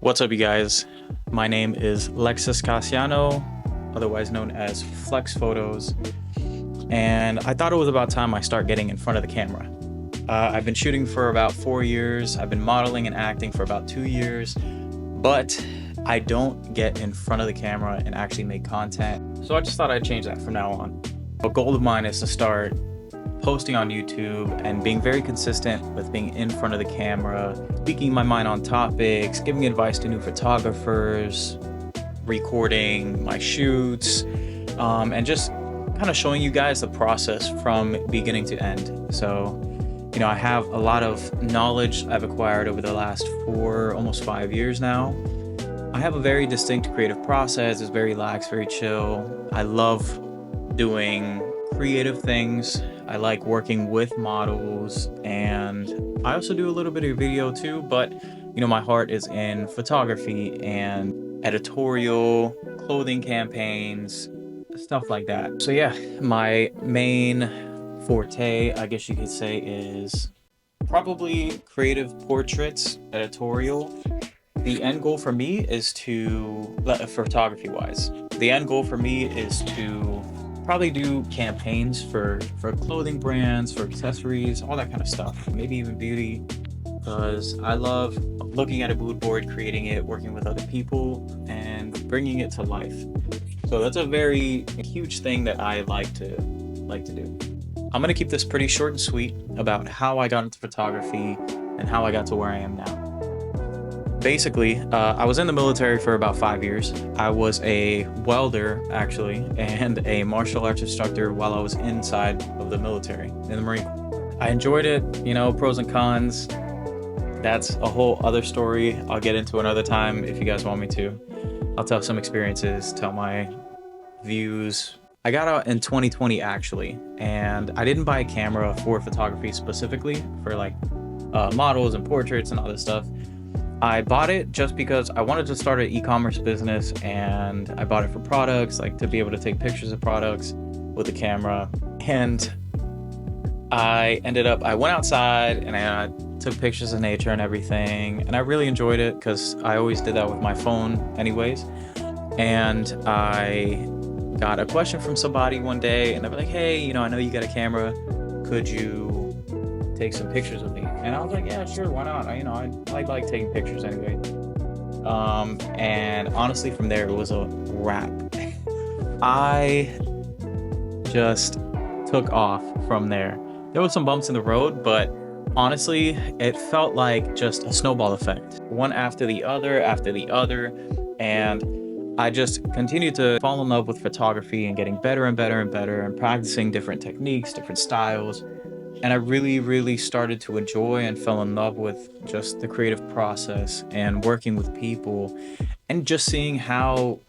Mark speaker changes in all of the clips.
Speaker 1: What's up, you guys? My name is Lexus Casiano, otherwise known as Phlex Photos, and I thought it was about time I start getting in front of the camera. I've been shooting for about 4 years, I've been modeling and acting for about 2 years, but I don't get in front of the camera and actually make content, so I just thought I'd change that from now on. A goal of mine is to start posting on YouTube and being very consistent with being in front of the camera, speaking my mind on topics, giving advice to new photographers, recording my shoots, and just kind of showing you guys the process from beginning to end. So, I have a lot of knowledge I've acquired over the last almost 5 years now. I have a very distinct creative process. It's very lax, very chill. I love doing creative things. I like working with models, and I also do a little bit of video too, but my heart is in photography and editorial, clothing campaigns, stuff like that. So yeah, my main forte, I guess you could say, is probably creative portraits, editorial. The end goal for me is photography wise, the end goal for me is to probably do campaigns for clothing brands, for accessories, all that kind of stuff, maybe even beauty, because I love looking at a mood board, creating it, working with other people, and bringing it to life. So that's a very huge thing that I like to do. I'm gonna keep this pretty short and sweet about how I got into photography and how I got to where I am now. Basically, I was in the military for about 5 years. I was a welder, actually, and a martial arts instructor while I was inside of the military, in the Marine Corps. I enjoyed it, pros and cons. That's a whole other story I'll get into another time if you guys want me to. I'll tell some experiences, tell my views. I got out in 2020, actually, and I didn't buy a camera for photography specifically, for models and portraits and all this stuff. I bought it just because I wanted to start an e-commerce business, and I bought it for products, to be able to take pictures of products with the camera. And I went outside and I took pictures of nature and everything, and I really enjoyed it because I always did that with my phone anyways. And I got a question from somebody one day, and they were like, hey, I know you got a camera, could you take some pictures of me? And I was like, yeah, sure, why not? I like taking pictures anyway. And honestly, from there, it was a wrap. I just took off from there. There was some bumps in the road, but honestly, it felt like just a snowball effect, one after the other, and I just continued to fall in love with photography and getting better and better and better, and practicing different techniques, different styles. And I really, really started to enjoy and fell in love with just the creative process and working with people, and just seeing how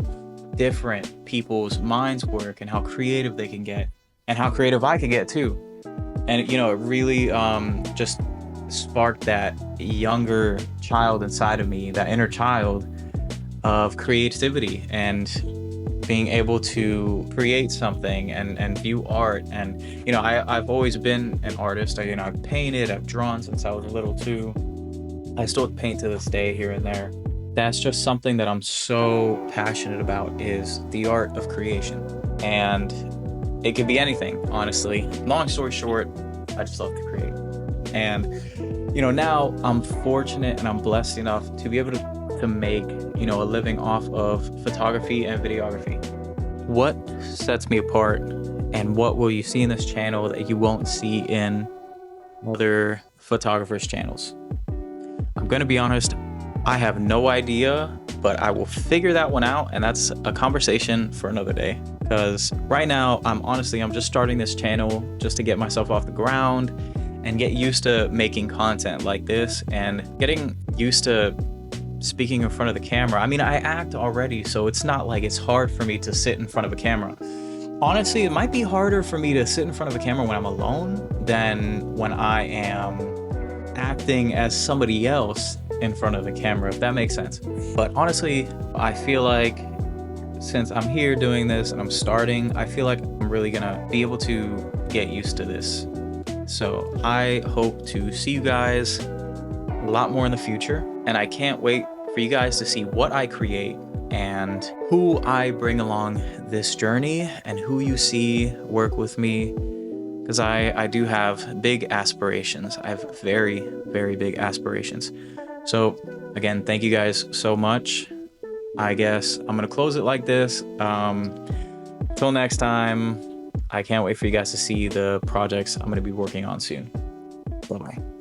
Speaker 1: different people's minds work and how creative they can get and how creative I can get too. And, it really just sparked that younger child inside of me, that inner child of creativity and being able to create something and view art. And I've always been an artist. I've painted, I've drawn since I was little too. I still paint to this day here and there. That's just something that I'm so passionate about, is the art of creation. And it could be anything, honestly. Long story short, I just love to create. And now I'm fortunate and I'm blessed enough to be able to make a living off of photography and videography. What sets me apart, and what will you see in this channel that you won't see in other photographers' channels? I'm gonna be honest, I have no idea, but I will figure that one out, and that's a conversation for another day. Because right now, I'm just starting this channel just to get myself off the ground and get used to making content like this, and getting used to speaking in front of the camera. I act already, so it's not like it's hard for me to sit in front of a camera. Honestly, it might be harder for me to sit in front of a camera when I'm alone than when I am acting as somebody else in front of the camera, if that makes sense. But honestly, I feel like since I'm here doing this and I'm starting, I feel like I'm really gonna be able to get used to this. So I hope to see you guys a lot more in the future, and I can't wait for you guys to see what I create and who I bring along this journey and who you see work with me. Because I do have big aspirations. I have very, very big aspirations. So again, thank you guys so much. I guess I'm gonna close it like this. Till next time, I can't wait for you guys to see the projects I'm gonna be working on soon. Bye-bye.